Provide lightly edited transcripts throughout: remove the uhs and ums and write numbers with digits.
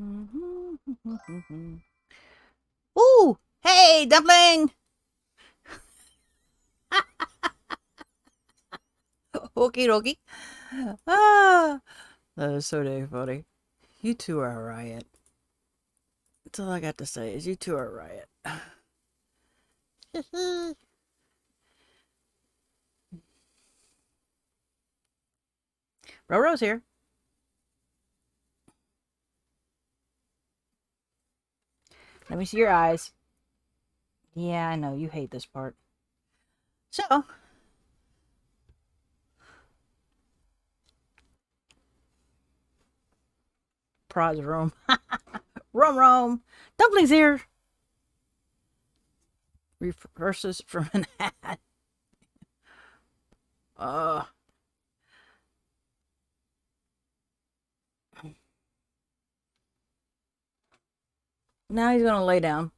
Ooh, hey, dumpling. Okie dokie. Ah, that is so damn funny. You two are a riot. That's all I got to say is you two are a riot. Roro's here. Let me see your eyes. Yeah, I know you hate this part. So, prize room. Rom. Dumpling's here. Reverses from an hat. Uh, now he's gonna lay down.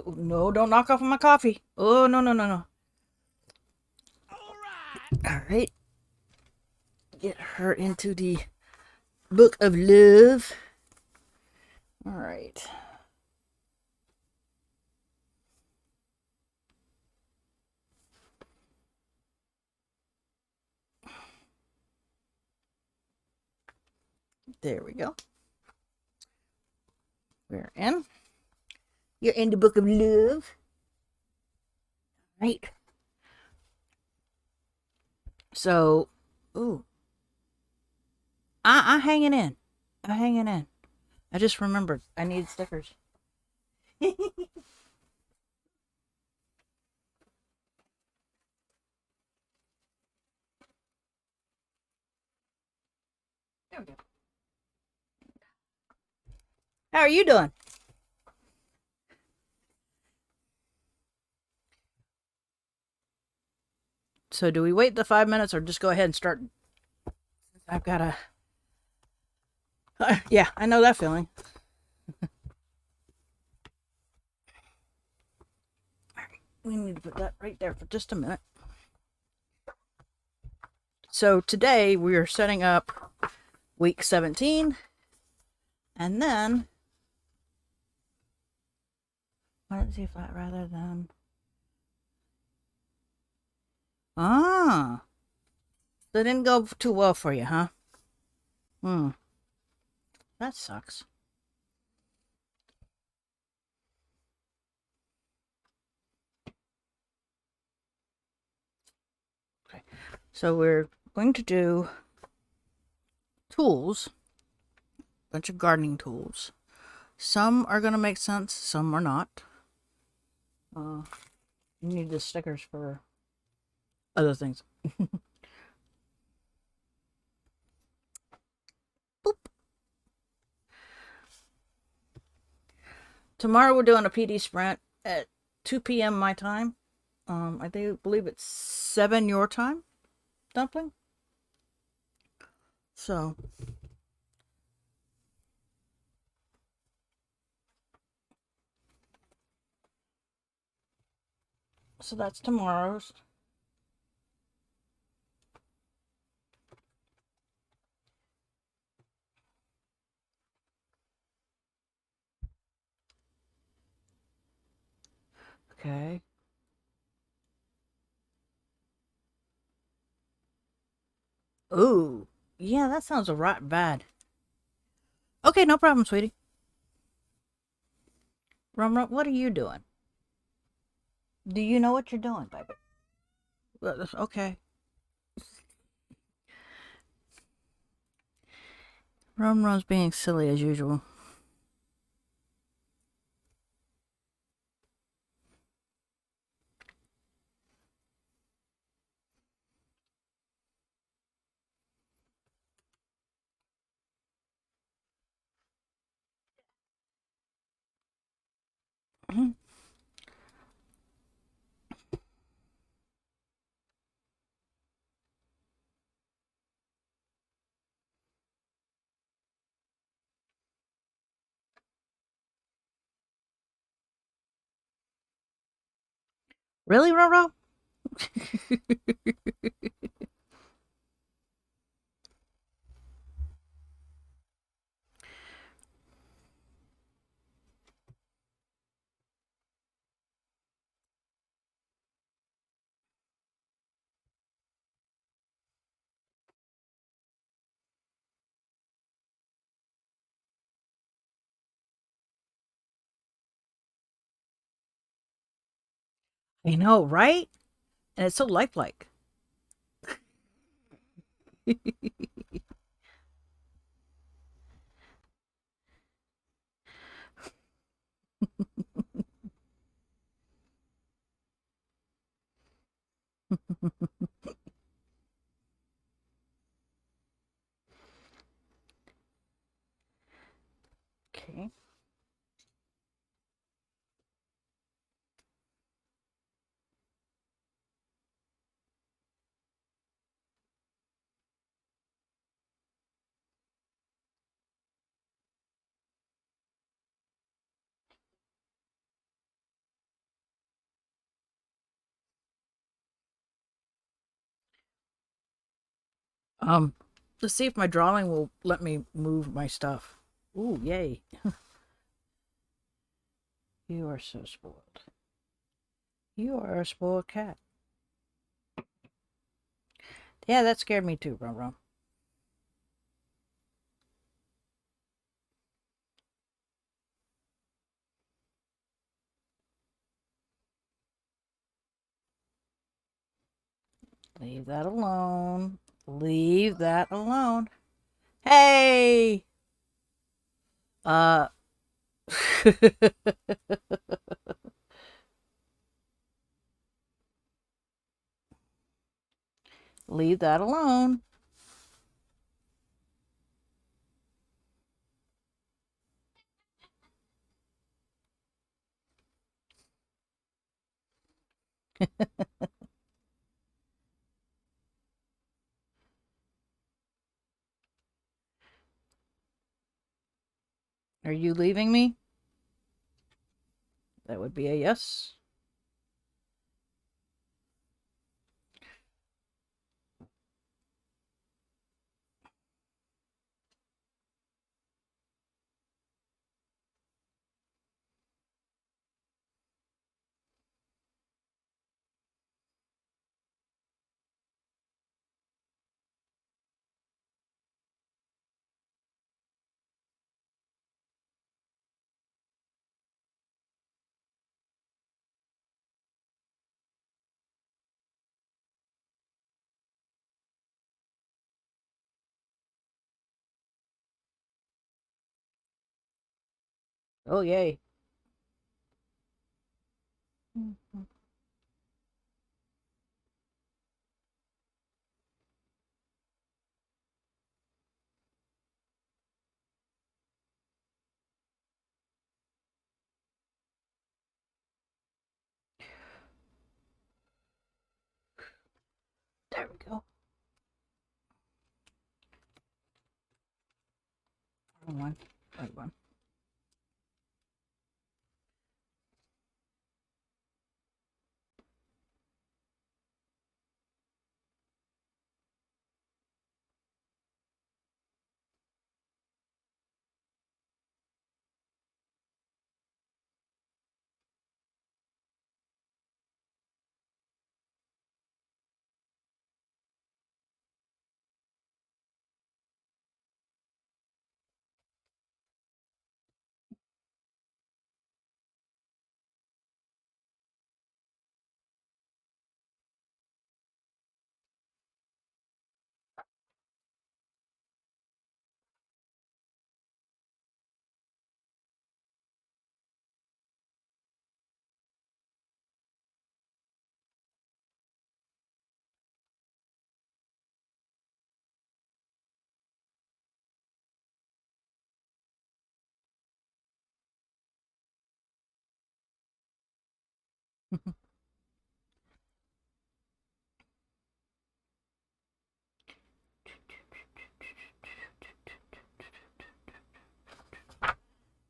No, don't knock off my coffee. Oh, no, no, no, no. All right. Get her into the book of love. All right. There we go. We're in. You're in the book of love. Right. So, ooh. I'm hanging in. I'm hanging in. I just remembered I need stickers. There we go. How are you doing? So, do we wait the 5 minutes or just go ahead and start? I've got to. Yeah, I know that feeling. We need to put that right there for just a minute. So, today we are setting up week 17. And then, why did see flat rather than. Ah, that didn't go too well for you, huh? Hmm, that sucks. Okay, so we're going to do tools, a bunch of gardening tools. Some are going to make sense, some are not. You need the stickers for other things. Boop. Tomorrow we're doing a PD sprint at 2 p.m. my time. I believe it's 7 your time, Dumpling. So, that's tomorrow's. Okay. Ooh, yeah, that sounds a right bad. Okay, no problem, sweetie. Rum, what are you doing? Do you know what you're doing, baby? Okay. Rum's being silly as usual. Really, Roro? I know, right? And it's so lifelike. Okay. Um, let's see if my drawing will let me move my stuff. Ooh, yay. You are so spoiled. You are a spoiled cat. Yeah, that scared me too, Rum Rum. Leave that alone. Leave that alone. Hey! Uh. Leave that alone. Are you leaving me? That would be a yes. Oh, yay. There we go. Wrong one. Right one.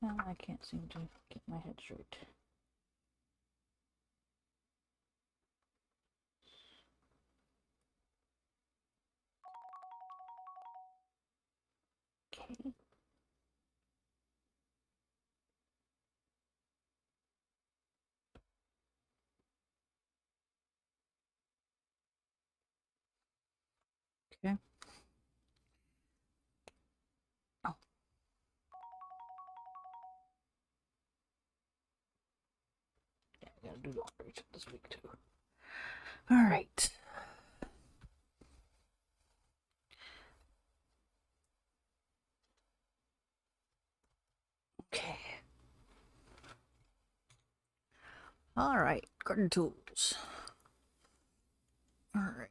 I can't seem to get my head straight. Okay. Okay. Oh. Yeah, I gotta do laundry. check this week too. All right. Okay. All right. Garden tools. All right.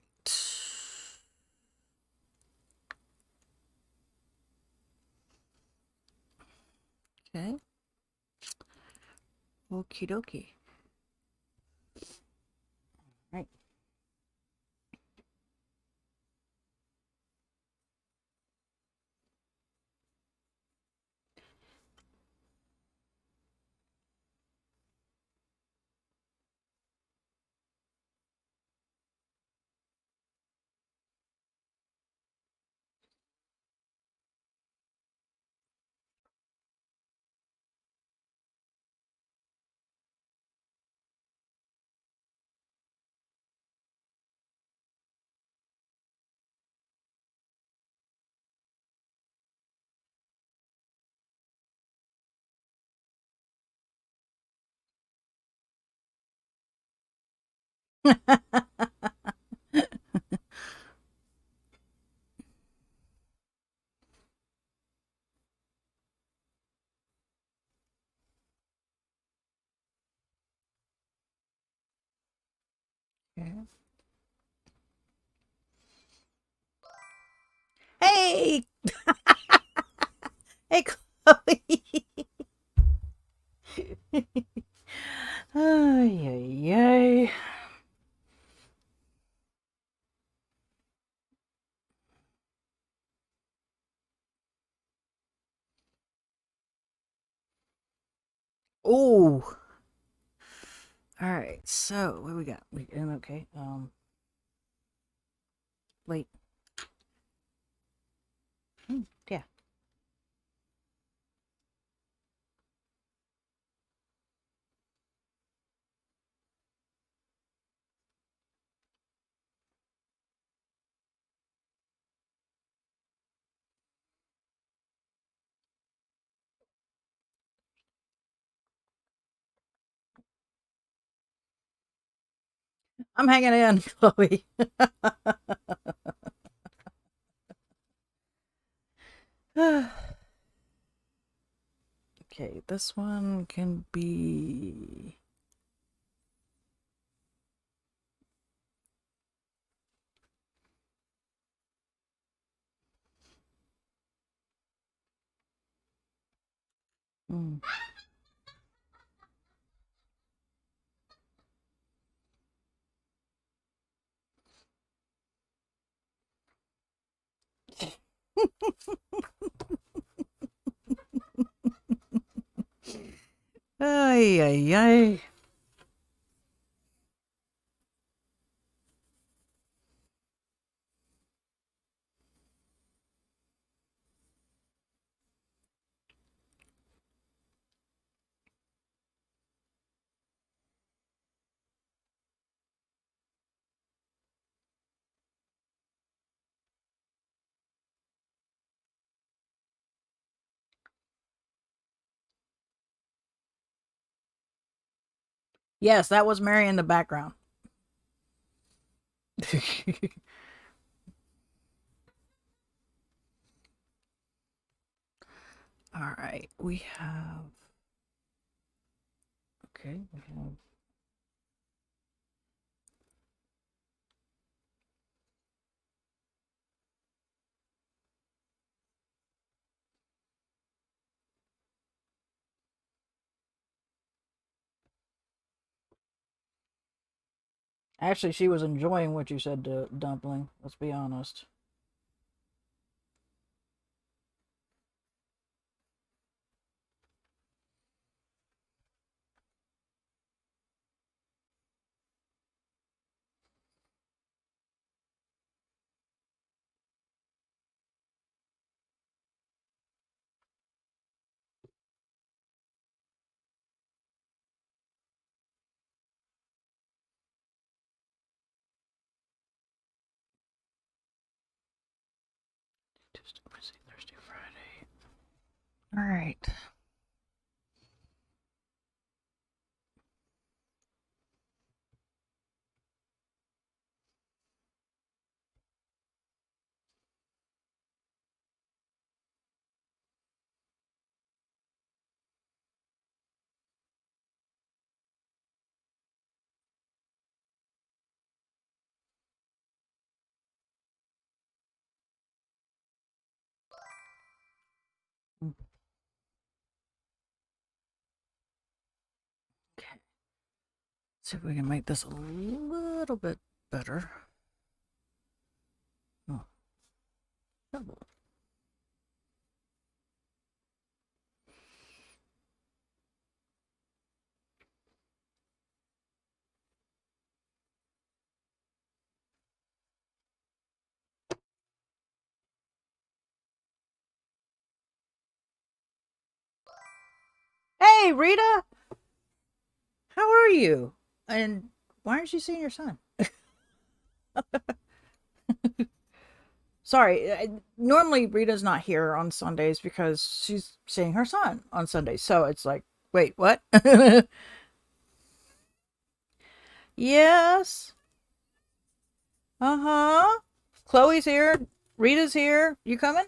Okay. Okie dokie. Right. Okay. Hey! Hey, Chloe! Ay, ay, ay. Ooh. All right. So, what we got? Okay. Wait. Yeah. I'm hanging in, Chloe. Okay, this one can be. Mm. Ay, ay, ay. Yes, that was Mary in the background. All right, we have. Okay, we have. Actually, she was enjoying what you said to Dumpling. Let's be honest. Tuesday, Wednesday, Thursday, Friday. All right. Okay. See if we can make this a little bit better. Oh, double. Hey, Rita, how are you? And why aren't you seeing your son? Sorry, normally Rita's not here on Sundays because she's seeing her son on Sundays. So it's like, wait, what? Yes. Uh huh. Chloe's here. Rita's here. You coming?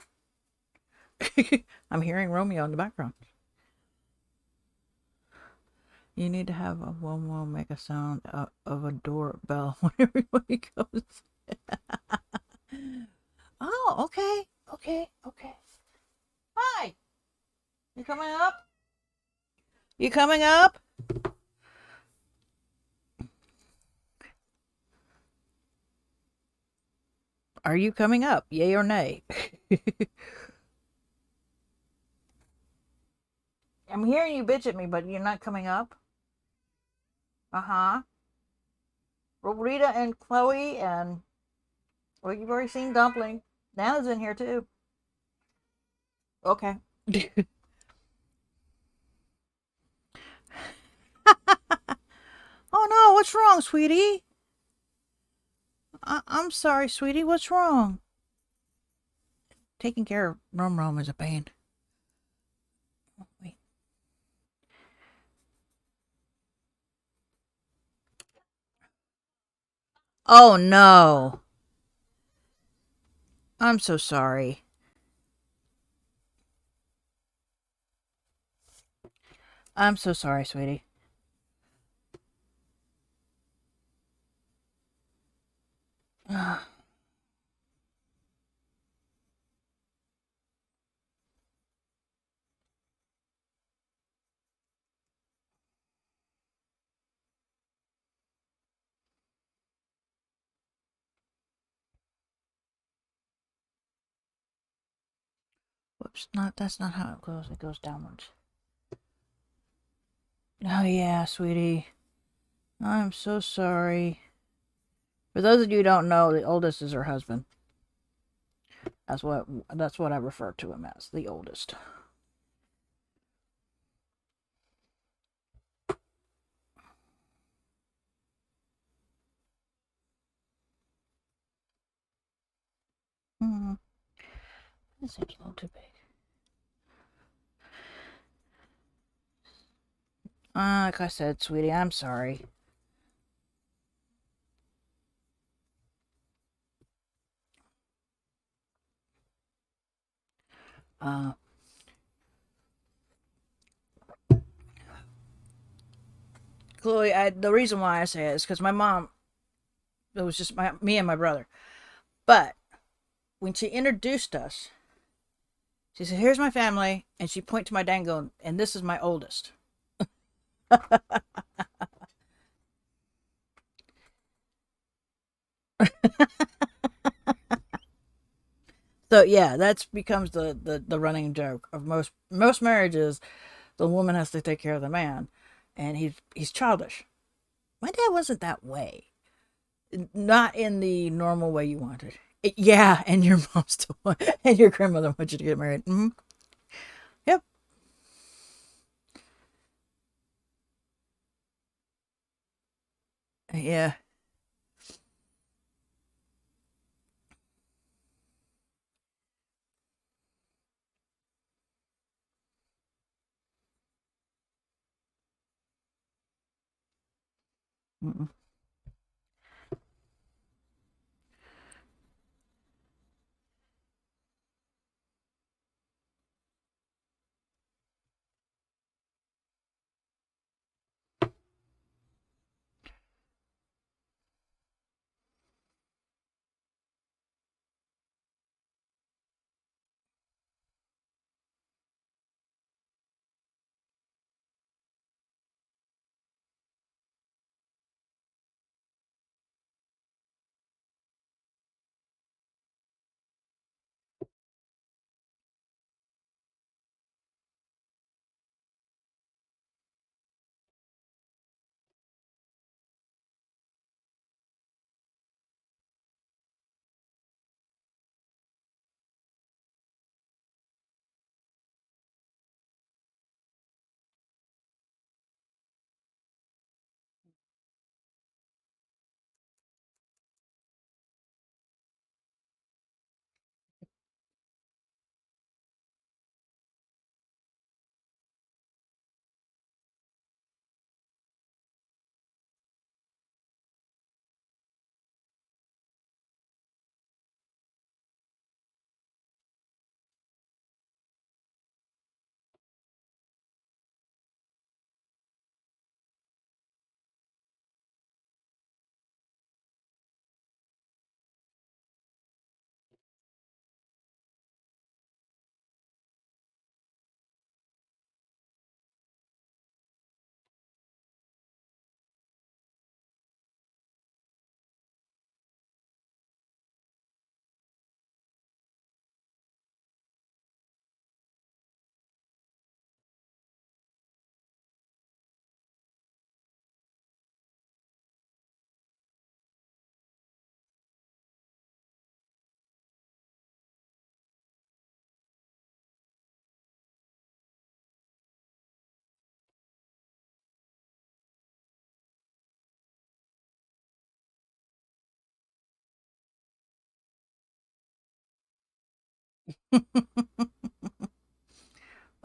I'm hearing Romeo in the background. You need to have a one will make a sound of a doorbell when everybody goes. Oh, okay. Okay. Okay. Hi. You coming up? You coming up? Are you coming up? Yay or nay? I'm hearing you bitch at me, but you're not coming up. Uh huh. Well, Rita and Chloe and well, you've already seen Dumpling. Nana's in here too. Okay. Oh no, what's wrong, sweetie? I'm sorry, sweetie. What's wrong? Taking care of Rum Rum is a pain. Wait. Oh no. I'm so sorry. I'm so sorry, sweetie. Whoops, not that's not how it goes. It goes downwards. Oh yeah, sweetie. I'm so sorry. For those of you who don't know, the oldest is her husband. That's what I refer to him as, the oldest. Hmm. This seems a little too big. Like I said, sweetie, I'm sorry. Uh, Chloe, the reason why I say it is because my mom, it was just me and my brother. But when she introduced us, she said, "Here's my family," and she pointed to my dango, and this is my oldest. So yeah, that becomes the running joke of most marriages. The woman has to take care of the man, and he's childish. My dad wasn't that way. Not in the normal way you wanted. Yeah, and your mom still and your grandmother wants you to get married. Mm-hmm. Yep. Yeah. Mm-mm.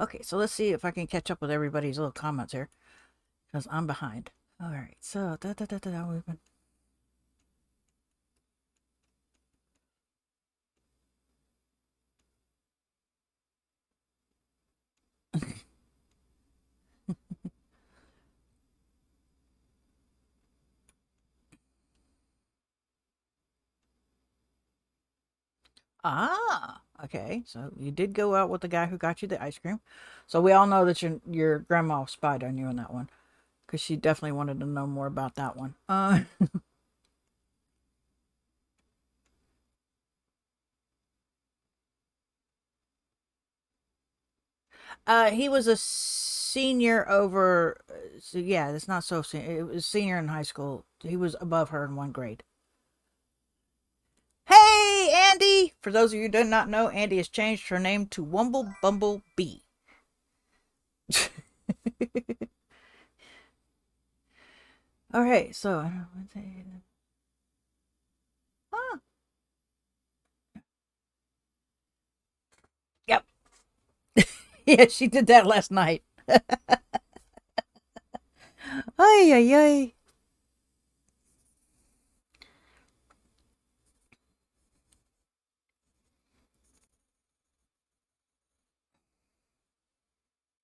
Okay, so let's see if I can catch up with everybody's little comments here because I'm behind. All right, so we've been. Ah, okay. So you did go out with the guy who got you the ice cream. So we all know that your grandma spied on you on that one because she definitely wanted to know more about that one. He was a senior over. So yeah, it's not so senior. It was senior in high school. He was above her in one grade. Hey, Andy! For those of you who do not know, Andy has changed her name to Wumble Bumble Bee. All right, so I don't want to say. Ah, yep. Yeah, she did that last night. Ay, ay, ay.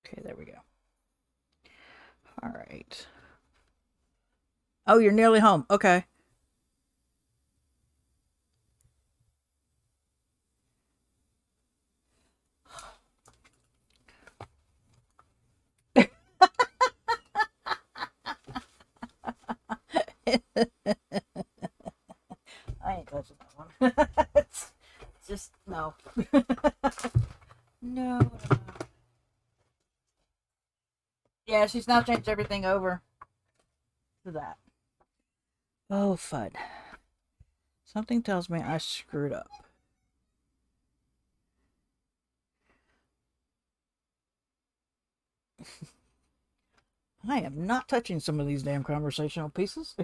Okay, there we go. All right. Oh, you're nearly home. Okay. I ain't touching that one. It's just no. No, no. Yeah, she's now changed everything over to that. Oh, fud. Something tells me I screwed up. I am not touching some of these damn conversational pieces.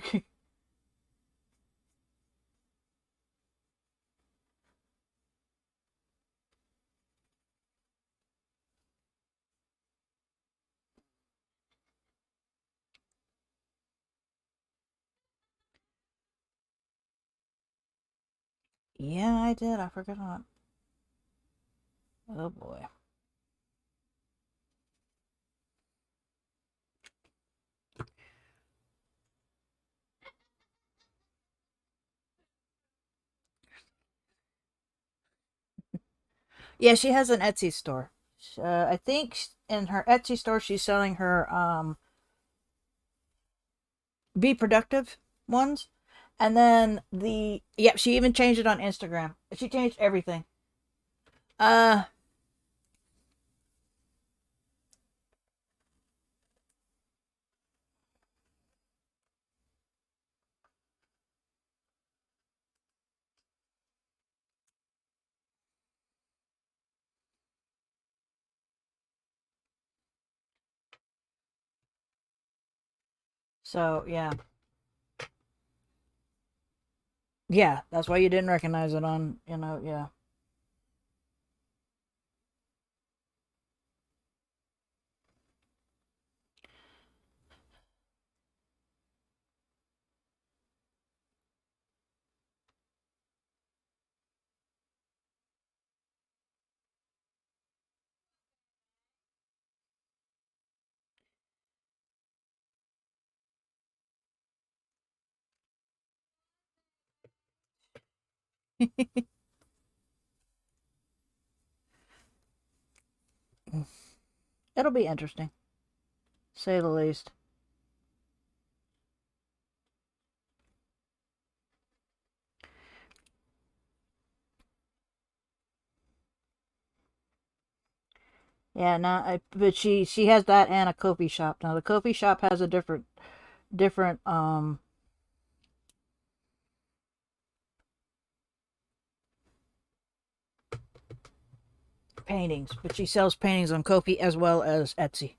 Yeah, I did. I forgot. Oh boy. Yeah, she has an Etsy store. I think in her Etsy store she's selling her be productive ones. And then yep, she even changed it on Instagram. She changed everything. Uh so yeah. Yeah, that's why you didn't recognize it on, yeah. It'll be interesting, say the least. Yeah, now but she has that and a coffee shop. Now the coffee shop has a different paintings, but she sells paintings on Kofi as well as Etsy.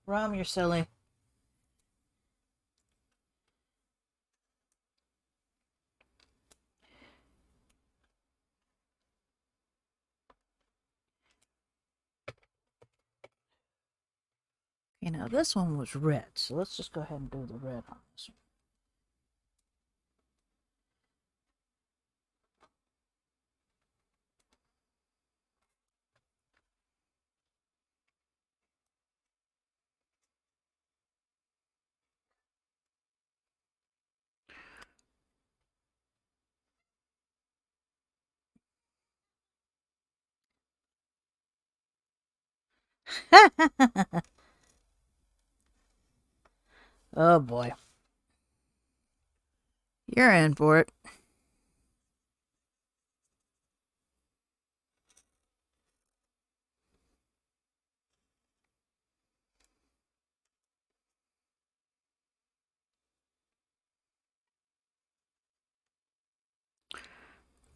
Rum, you're silly. You know, this one was red, so let's just go ahead and do the red on this one. Oh boy. You're in for it.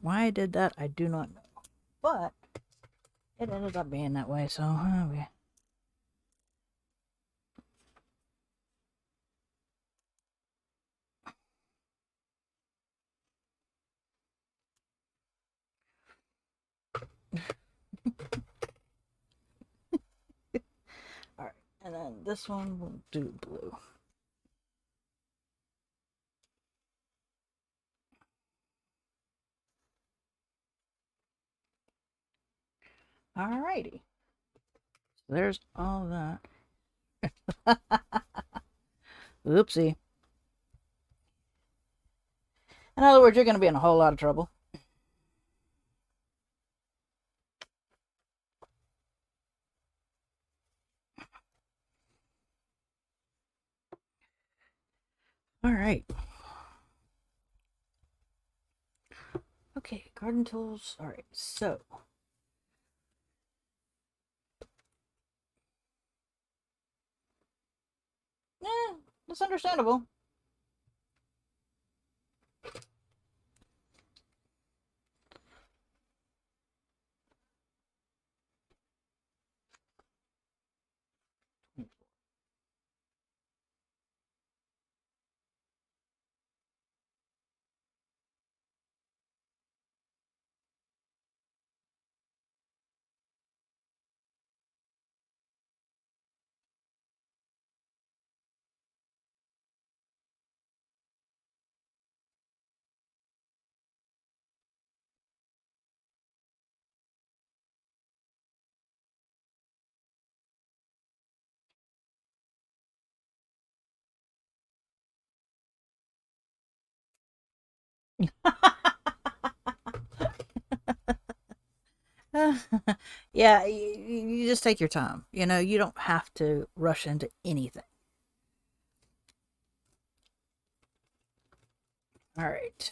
Why I did that, I do not know. But it ended up being that way, so okay. Alright, and then this one will do blue. Alrighty. So there's all that. Oopsie. In other words, you're going to be in a whole lot of trouble. Alright. Okay, garden tools. Alright, so. That's understandable. Yeah, you just take your time. You know, you don't have to rush into anything. All right.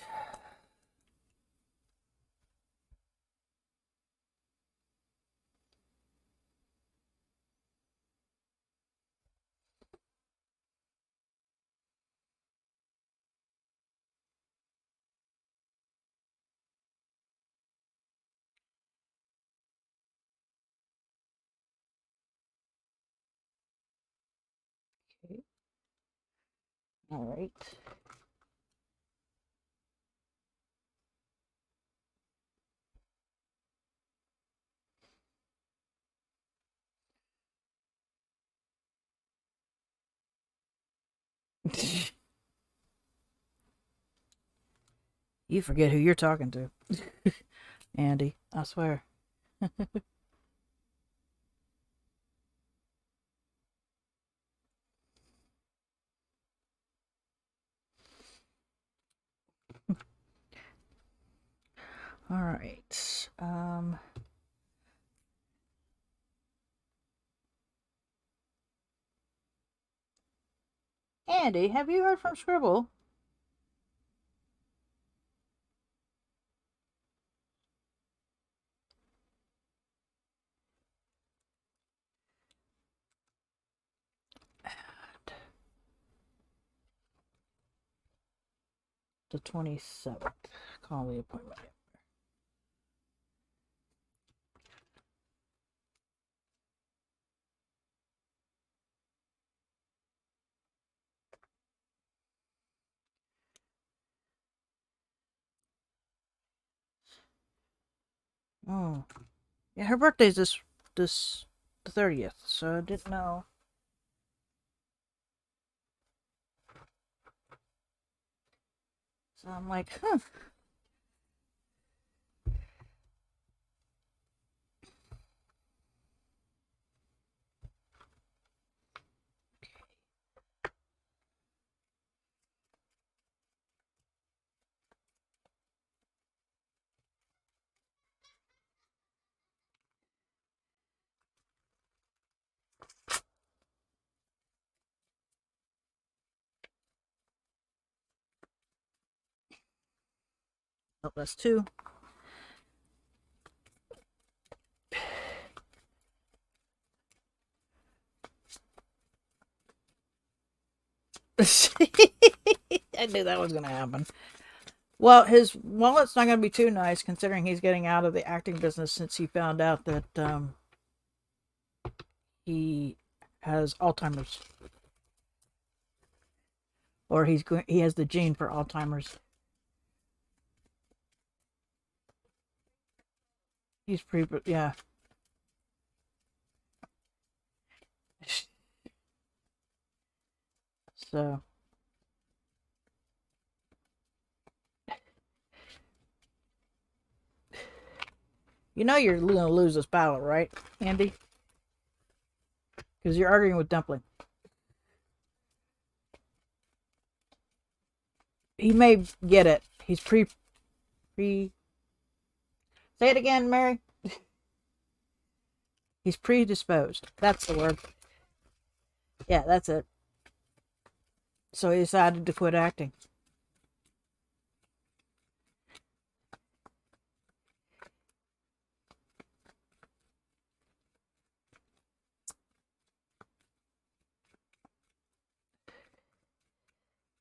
Okay. All right. You forget who you're talking to, Andy. I swear. All right. Andy, have you heard from Scribble? the 27th. Call the appointment. Oh, yeah, her birthday's this the 30th, so I didn't know. So I'm like, huh. Oh, that's two. I knew that was gonna happen. Well, his wallet's not gonna be too nice considering he's getting out of the acting business since he found out that he has Alzheimer's, or he has the gene for Alzheimer's. He's pretty, yeah. So you know you're gonna lose this battle, right, Andy? Because you're arguing with Dumpling. He may get it. He's pre. Say it again, Mary. He's predisposed. That's the word. Yeah, that's it. So he decided to quit acting.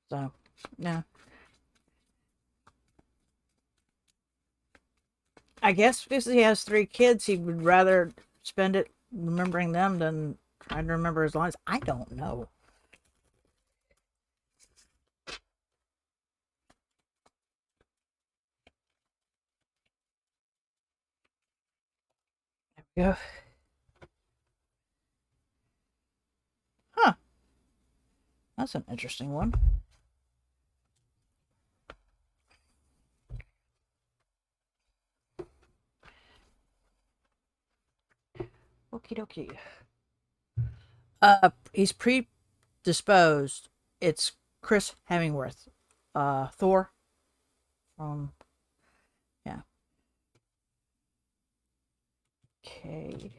So, yeah. I guess because he has three kids, he would rather spend it remembering them than trying to remember his lines. I don't know. Yeah. Huh. That's an interesting one. Okie dokie. He's predisposed. It's Chris Hemsworth. Thor from, yeah. Okay.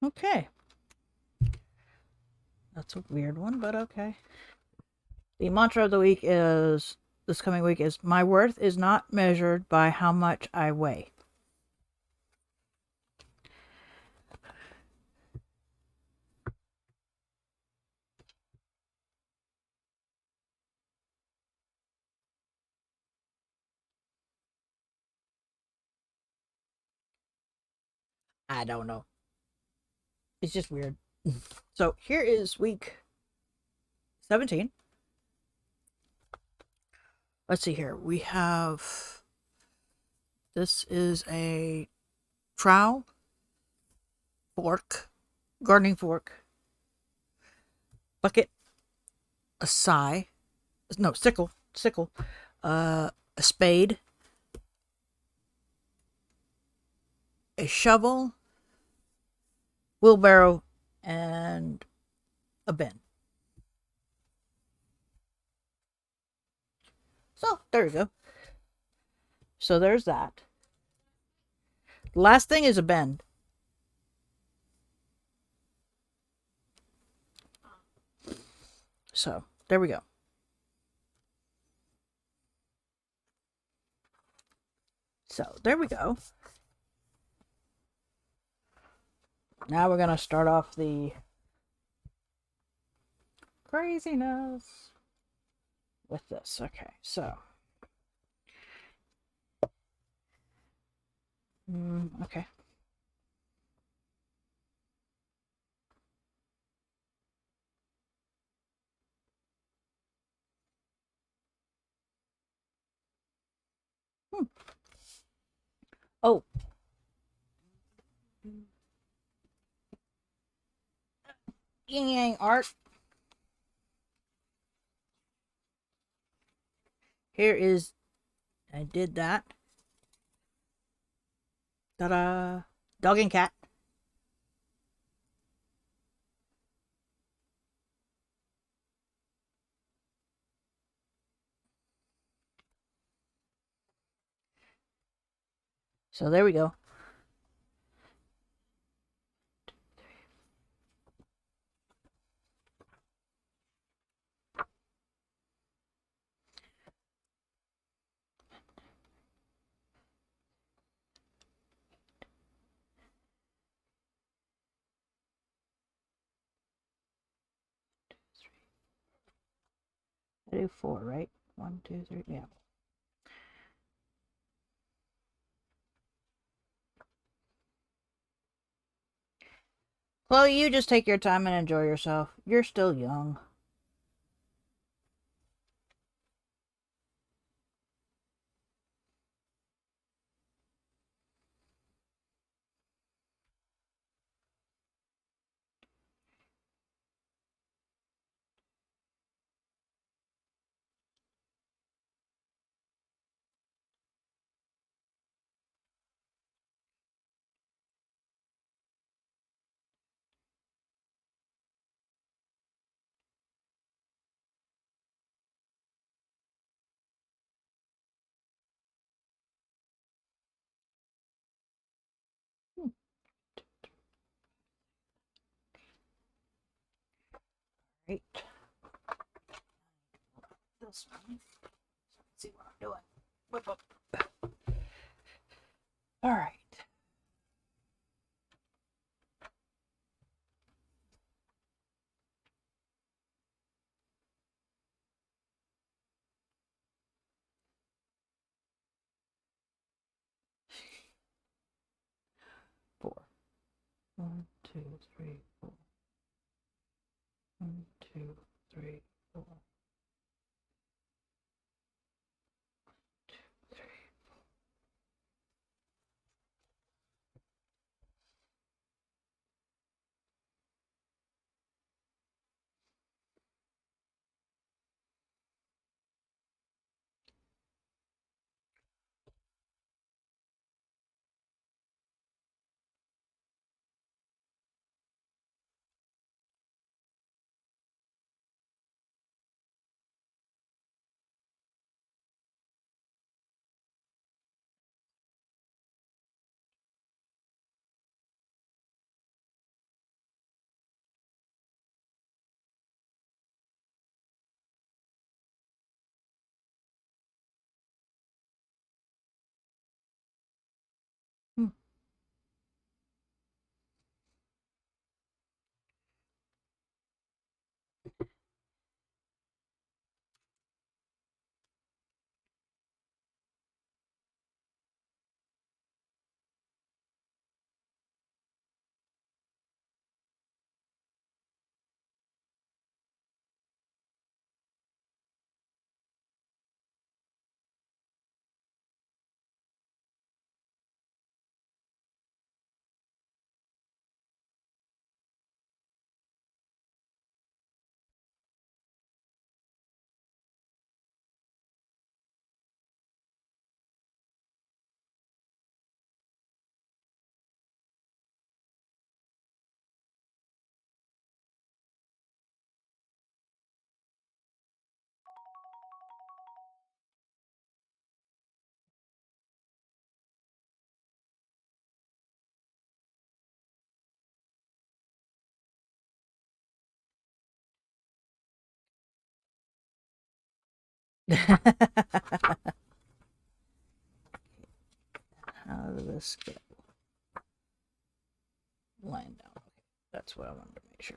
Okay. That's a weird one, but okay. The mantra of the week is this coming week is my worth is not measured by how much I weigh. I don't know. It's just weird. So here is week 17. Let's see here. We have this is a trowel, fork, gardening fork, bucket, a sigh, no, sickle, a spade, a shovel, wheelbarrow, and a bin. So there you go. So there's that. The last thing is a bin. So there we go. So there we go. Now we're gonna start off the craziness with this. Okay, so okay. Hmm. Oh, yin yang art. Here is, I did that. Ta-da! Dog and cat. So there we go. I do four, right? One, two, three, yeah. Chloe, you just take your time and enjoy yourself. You're still young. Great. This one. Let's see what I'm doing. Whip up. All right. 4. 1, 2, 3, 4. 1, 2, 3, 4. 2, 3. How did this get lined down? Okay, that's what I wanted to make sure.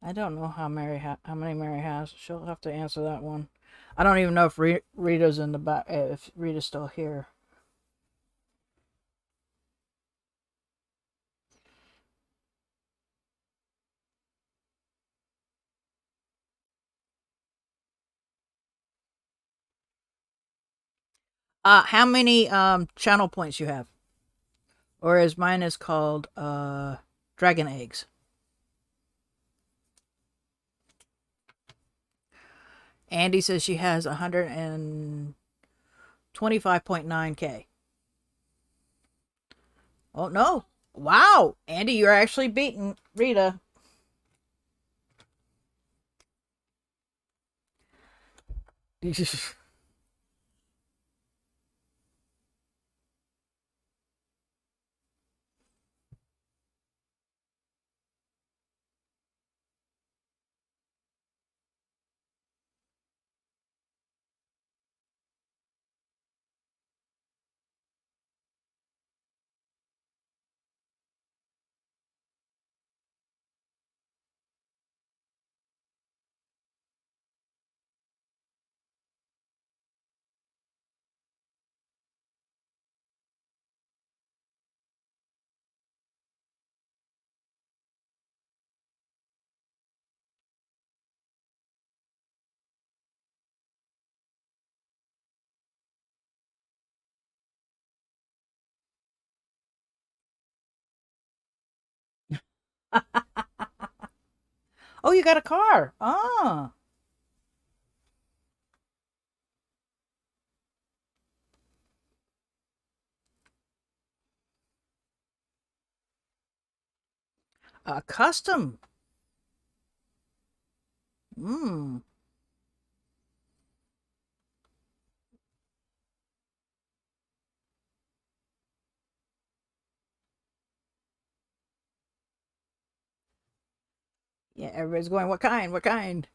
I don't know how many Mary has. She'll have to answer that one. I don't even know if Rita's in the back. If Rita's still here. How many channel points you have? Or as mine is called, dragon eggs. Andy says she has 125.9K. Oh no! Wow, Andy, you're actually beating Rita. Oh, you got a car. Ah, a custom. Hmm. Yeah, everybody's going, what kind? What kind?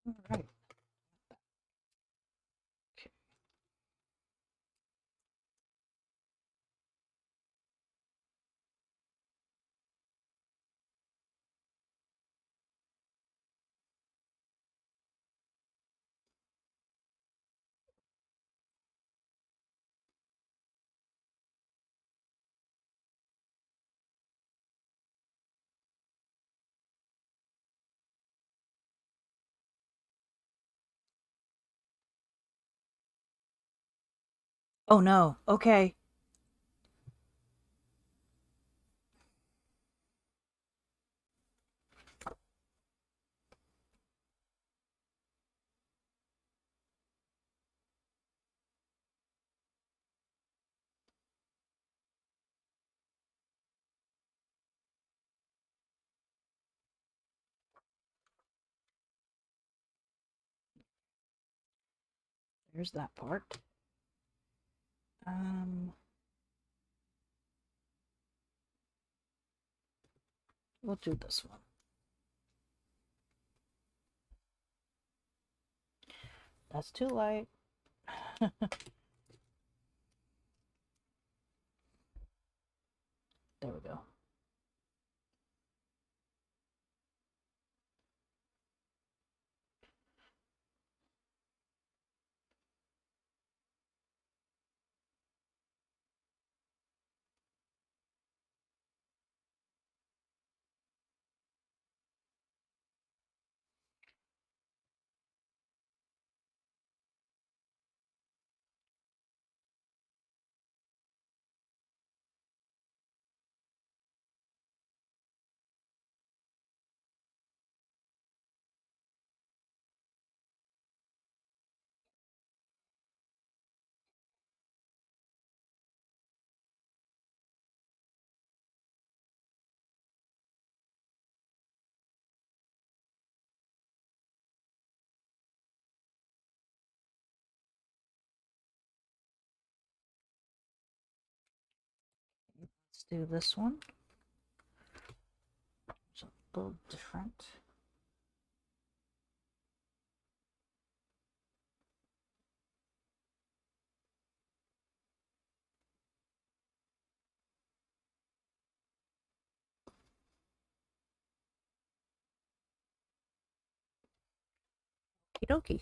All right. Oh no. Okay. There's that part. Um, we'll do this one. That's too light. There we go. Let's do this one. It's a little different. Okie dokie.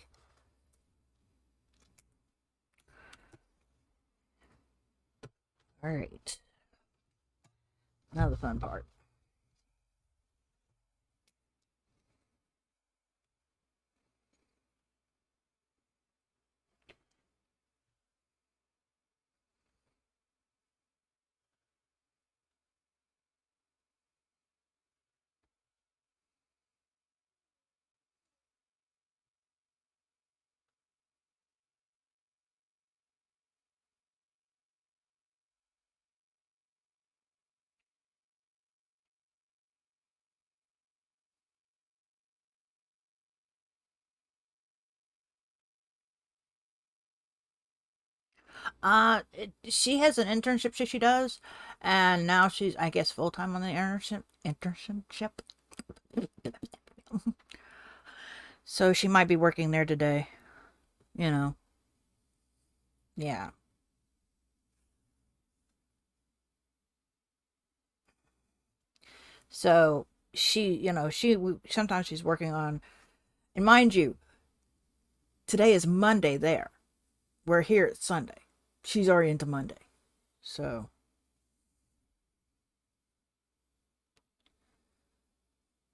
All right. Now the fun part. She has an internship she does, and now she's, I guess, full time on the internship. Internship. So she might be working there today. You know. Yeah. So sometimes she's working on, and mind you, today is Monday there. We're here at Sunday. She's already into Monday. So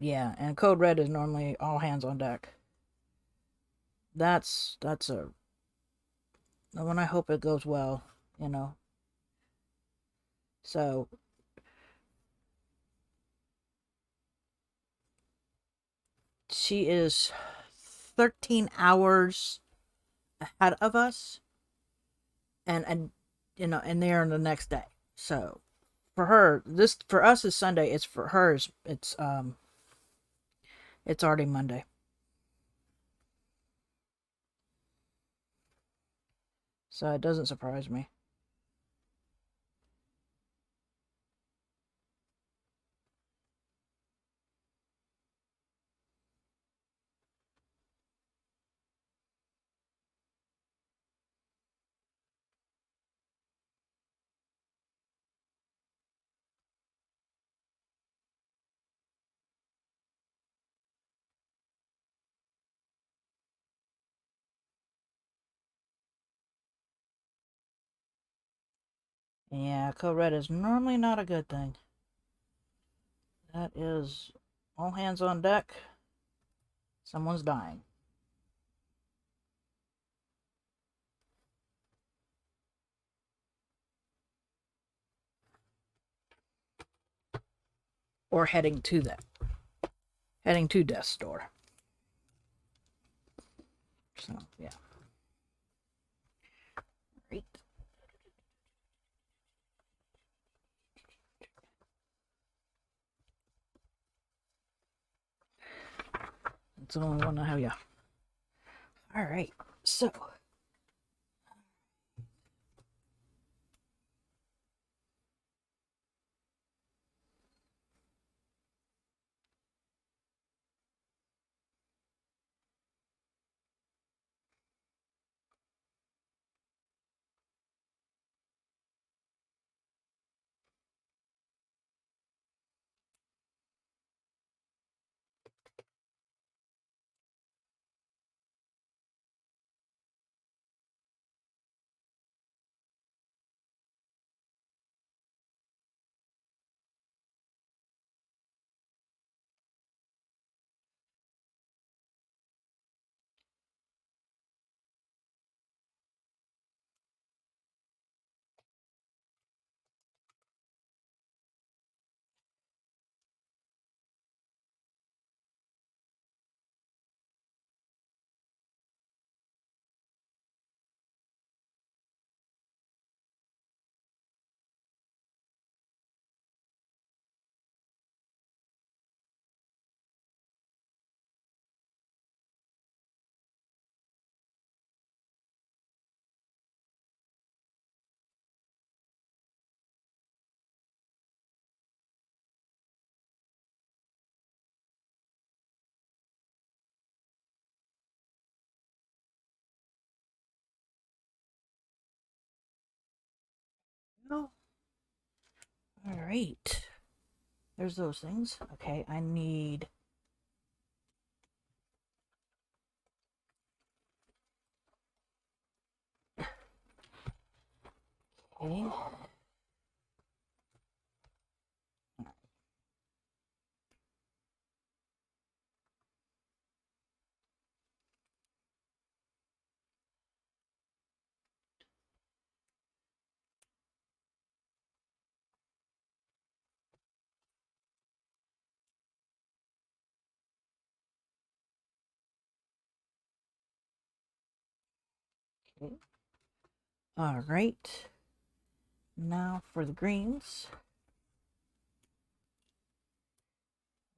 yeah, and Code Red is normally all hands on deck. That's a one. I hope it goes well. You know. So she is 13 hours ahead of us, and and they're the next day. So for her, this for us is Sunday. It's for her. It's already Monday. So it doesn't surprise me. Yeah, code red is normally not a good thing. That is all hands on deck. Someone's dying. Or heading to that. Heading to death's door. So, yeah. Great. That's the only one I have, yeah. Alright, so. Oh, alright. There's those things. Okay, I need. Okay. Okay. Alright. Now for the greens.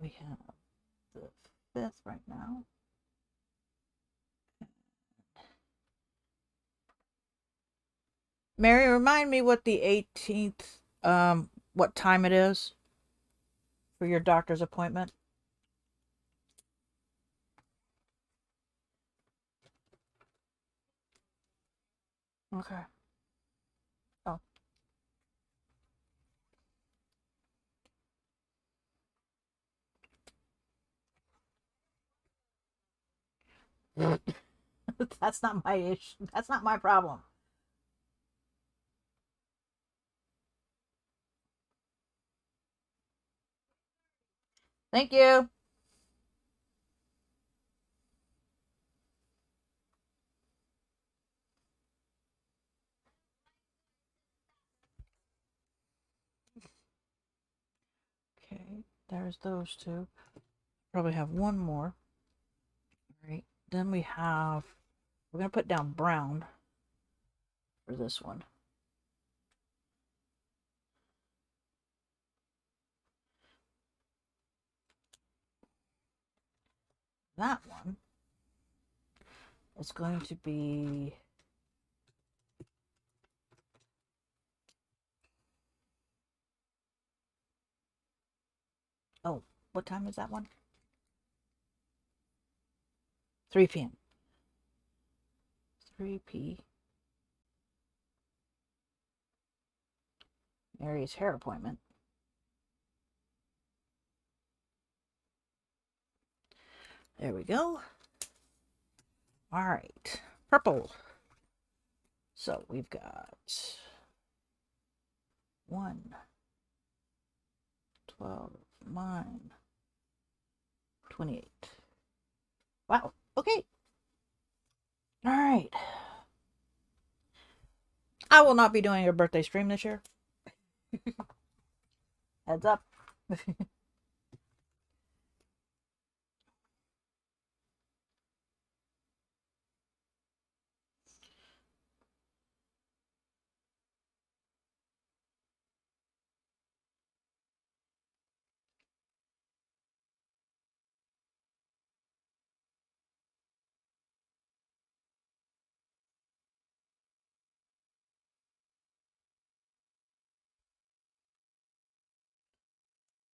We have the 5th right now. Mary, remind me what the 18th, what time it is for your doctor's appointment. Okay. Oh. That's not my issue. That's not my problem. Thank you. Okay, there's those two. Probably have one more. All right. Then we're going to put down brown for this one. That one is going to be. Oh, what time is that one? 3 p.m. 3 p. Mary's hair appointment. There we go. All right. Purple. So we've got 1, 12, mine, 28. Wow. Okay. All right. I will not be doing a birthday stream this year. Heads up.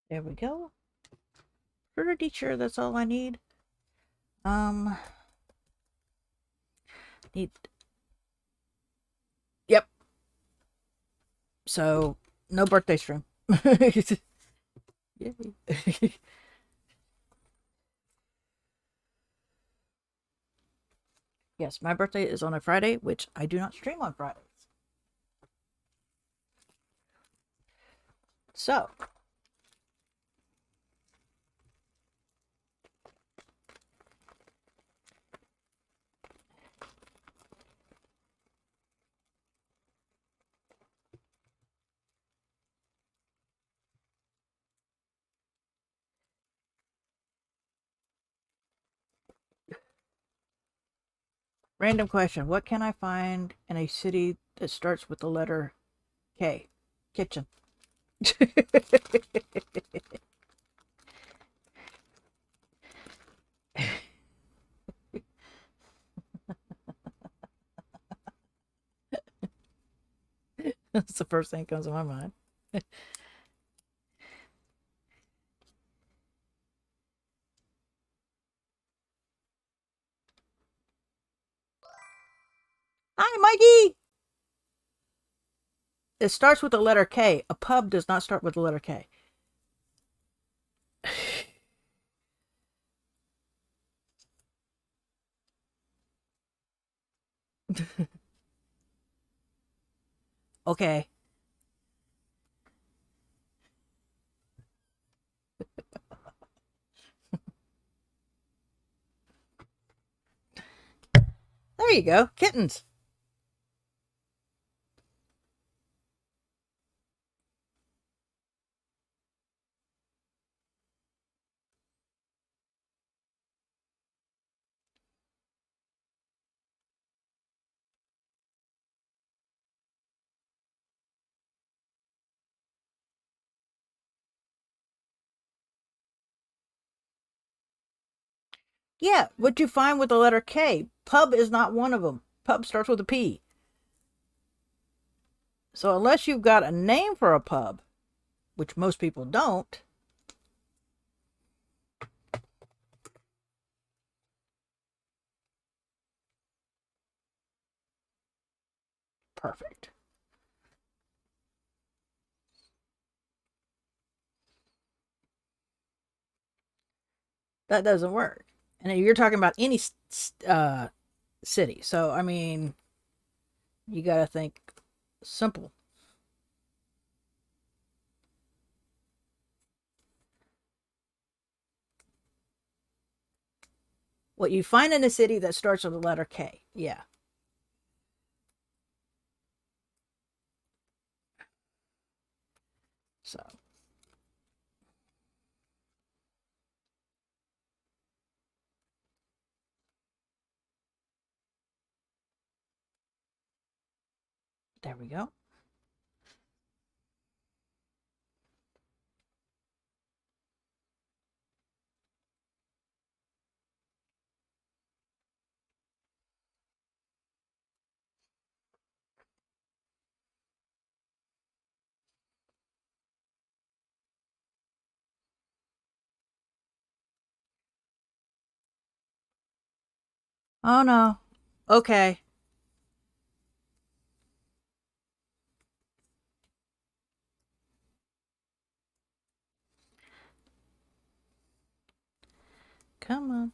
There we go. Pretty sure that's all I need. Um, need. Yep. So no birthday stream. Yay. Yes, my birthday is on a Friday, which I do not stream on Fridays. So, random question. What can I find in a city that starts with the letter K? Kitchen. That's the first thing that comes to my mind. Hi, Mikey! It starts with the letter K. A pub does not start with the letter K. Okay. There you go. Kittens. Yeah, what you find with the letter K. Pub is not one of them. Pub starts with a P. So unless you've got a name for a pub, which most people don't, perfect. That doesn't work. And you're talking about any city. So, I mean, you got to think simple. What you find in a city that starts with the letter K. Yeah. So, there we go. Oh no. Okay. Come on.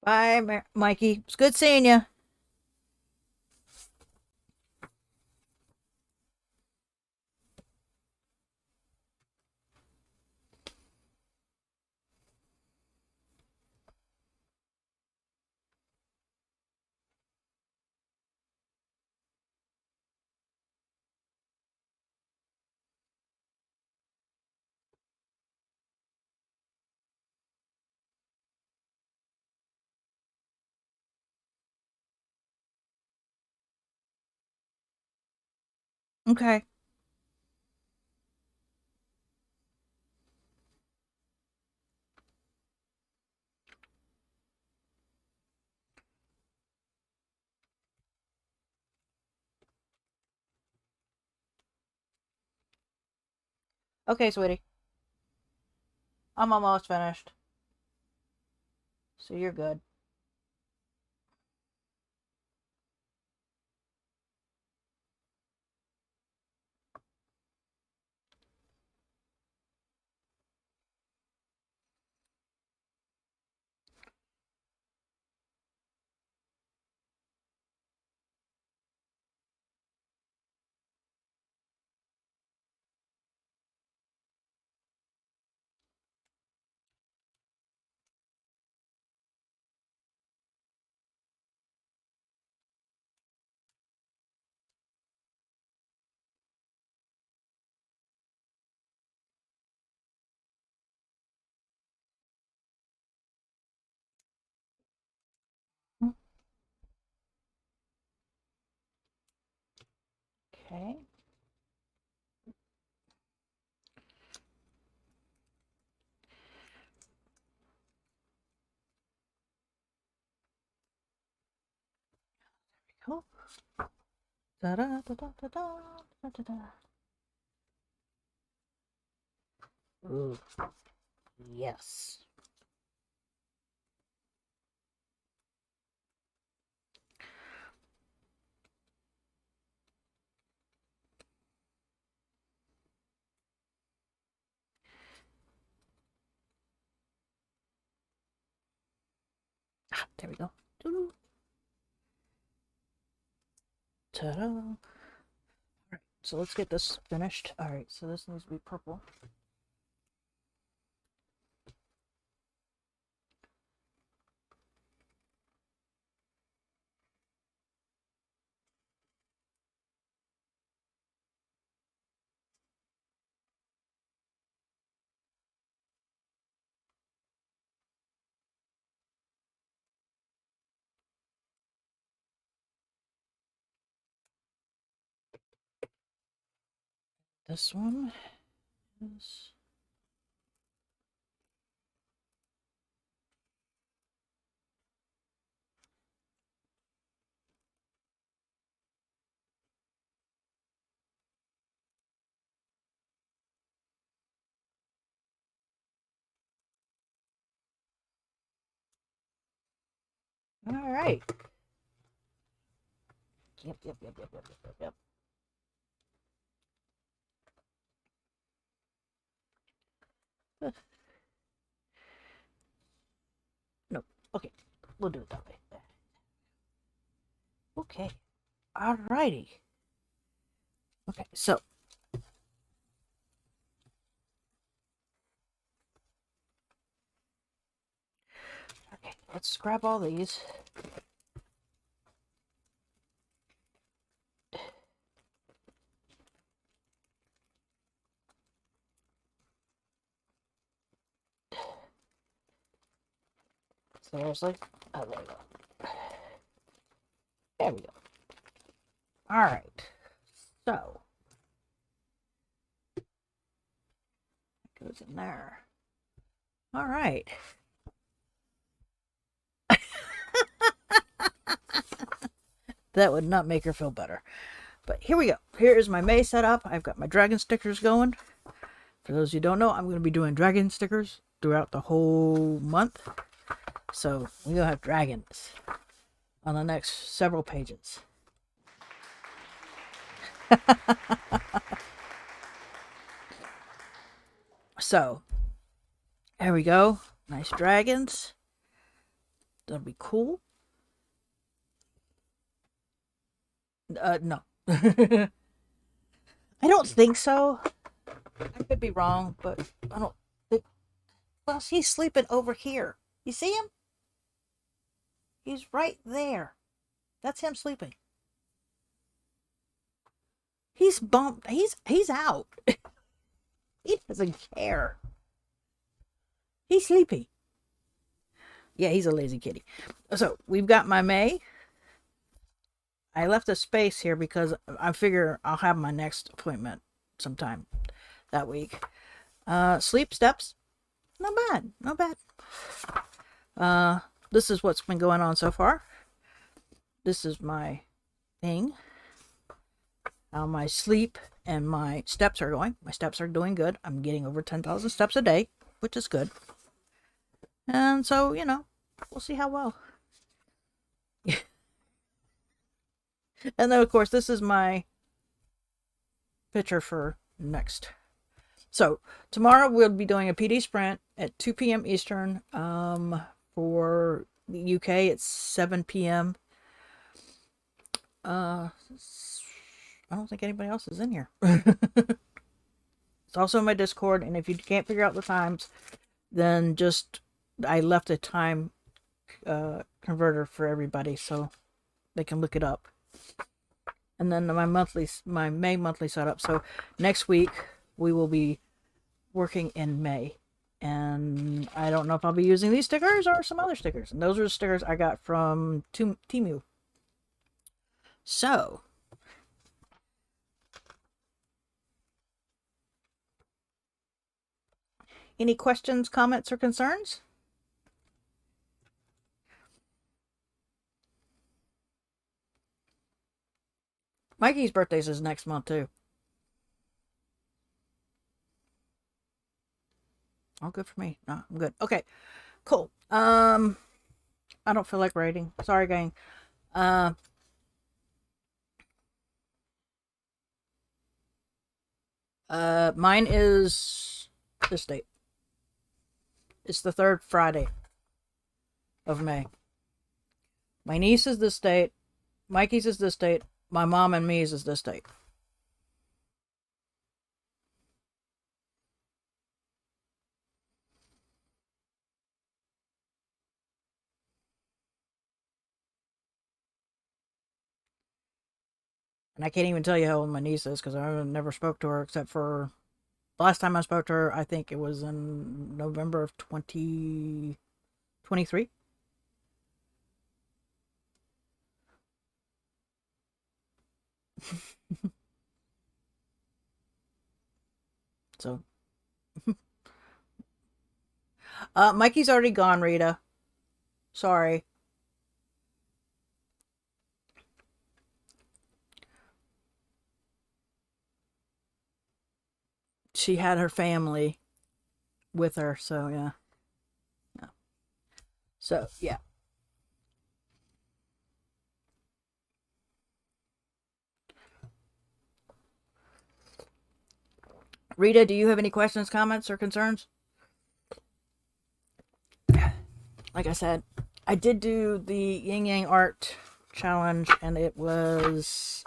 Bye, Mikey. It's good seeing you. Okay. Okay, sweetie. I'm almost finished. So you're good. Okay. Cool. Da da da da da da da da. Ooh, yes. Ah, there we go. Ta-da. All right, so let's get this finished. All right, so this needs to be purple. This one is. All right. Yep. No. Okay, we'll do it that way. Okay. All righty. Okay, so okay, let's grab all these. Seriously? Oh, there we go. There we go. All right. So it goes in there. All right. That would not make her feel better. But here we go. Here is my May setup. I've got my dragon stickers going. For those who don't know, I'm going to be doing dragon stickers throughout the whole month. So we're going to have dragons on the next several pages. So, there we go. Nice dragons. That'll be cool. No. I don't think so. I could be wrong, but I don't think. Well, he's sleeping over here. You see him? He's right there. That's him sleeping. He's bumped. He's out. He doesn't care. He's sleepy. Yeah, he's a lazy kitty. So we've got my May. I left a space here because I figure I'll have my next appointment sometime that week. Sleep steps. Not bad. Not bad. This is what's been going on so far. This is my thing. How my sleep and my steps are going. My steps are doing good. I'm getting over 10,000 steps a day, which is good. And so, we'll see how well. And then, of course, this is my picture for next. So, tomorrow we'll be doing a PD sprint at 2 p.m. Eastern. For the UK, it's 7 p.m. I don't think anybody else is in here. It's also in my Discord, and if you can't figure out the times, then I left a time converter for everybody so they can look it up. And then my May monthly setup. So next week we will be working in May, and I don't know if I'll be using these stickers or some other stickers. And those are the stickers I got from Temu. So any questions, comments, or concerns? Mikey's birthday is next month too. Oh, good for me. No, I'm good. Okay, cool. I don't feel like writing. Sorry, gang. Mine is this date. It's the third Friday of May. My niece is this date. Mikey's is this date. My mom and me's is this date. And I can't even tell you how old my niece is because I never spoke to her except for the last time I spoke to her, I think it was in November of 2023. So, Mikey's already gone, Rita. Sorry. She had her family with her, so yeah. So, yeah. Rita, do you have any questions, comments, or concerns? Like I said, I did do the yin yang art challenge, and it was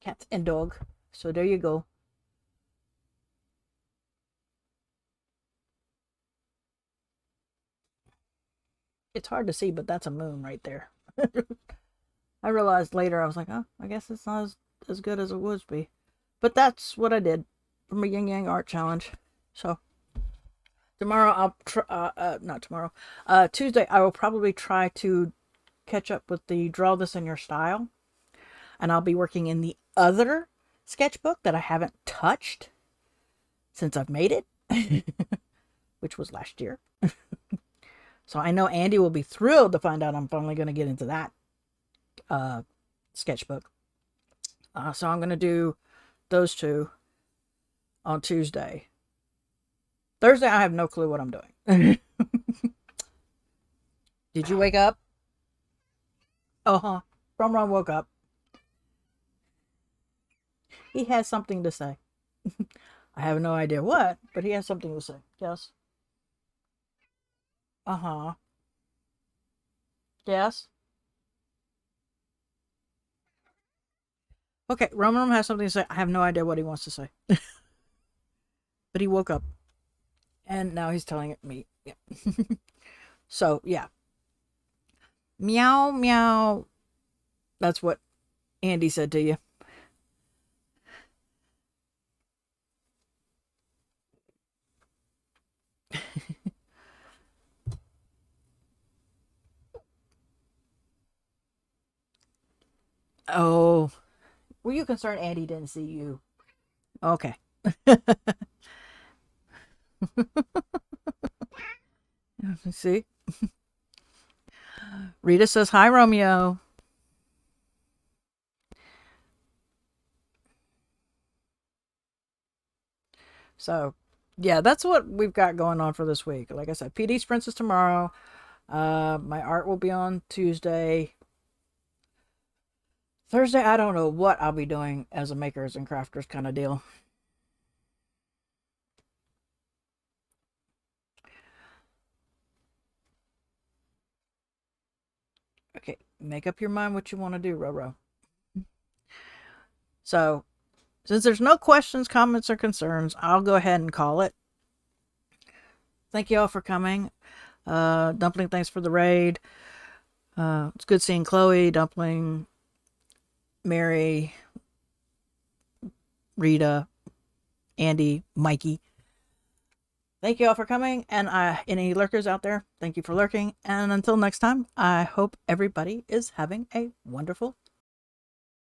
cat and dog. So there you go. It's hard to see, but that's a moon right there. I realized later, I was like, oh, I guess it's not as good as it would be. But that's what I did for my yin yang art challenge. So tomorrow I'll not tomorrow. Tuesday I will probably try to catch up with the draw this in your style, and I'll be working in the other sketchbook that I haven't touched since I've made it, which was last year. So I know Andy will be thrilled to find out I'm finally going to get into that sketchbook. So I'm going to do those two on Tuesday. Thursday, I have no clue what I'm doing. Did you wake up? Uh-huh. Ron woke up. He has something to say. I have no idea what, but he has something to say. Yes. Uh-huh. Yes. Okay, Roman has something to say. I have no idea what he wants to say. But he woke up and now he's telling it me. Yeah. So, yeah. Meow, meow. That's what Andy said to you. Oh, were you concerned Andy didn't see you? Okay. See? Rita says, hi, Romeo. So, yeah, that's what we've got going on for this week. Like I said, PD Sprints is tomorrow. My art will be on Tuesday. Thursday, I don't know what I'll be doing as a makers and crafters kind of deal. Okay, make up your mind what you want to do, Roro. So, since there's no questions, comments, or concerns, I'll go ahead and call it. Thank you all for coming. Dumpling, thanks for the raid. It's good seeing Chloe, Dumpling, Mary, Rita, Andy, Mikey. Thank you all for coming. And any lurkers out there, thank you for lurking. And until next time, I hope everybody is having a wonderful